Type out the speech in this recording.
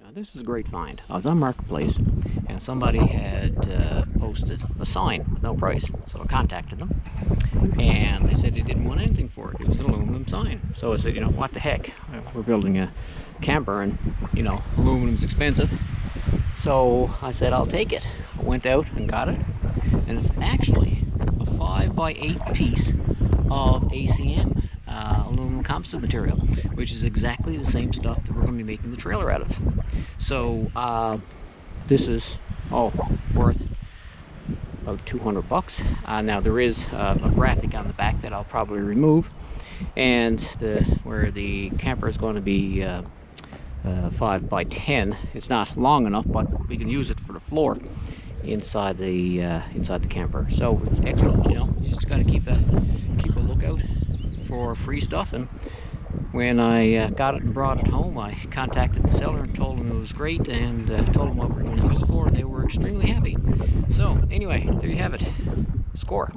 Now this is a great find. I was on Marketplace and somebody had posted a sign with no price. So I contacted them and they said they didn't want anything for it. It was an aluminum sign. So I said, you know, what the heck? We're building a camper and, you know, aluminum's expensive. So I said, I'll take it. I went out and got it. And it's actually a 5x8 piece of ACM. Aluminum composite material, which is exactly the same stuff that we're going to be making the trailer out of. So this is worth about 200 bucks. Now there is a graphic on the back that I'll probably remove, and where the camper is going to be 5x10. It's not long enough, but we can use it for the floor inside the camper. So it's excellent. You know, you just got to keep a lookout for free stuff. And when I got it and brought it home, I contacted the seller and told them it was great, and told them what we're going to use it for, and they were extremely happy. So anyway, there you have it. Score.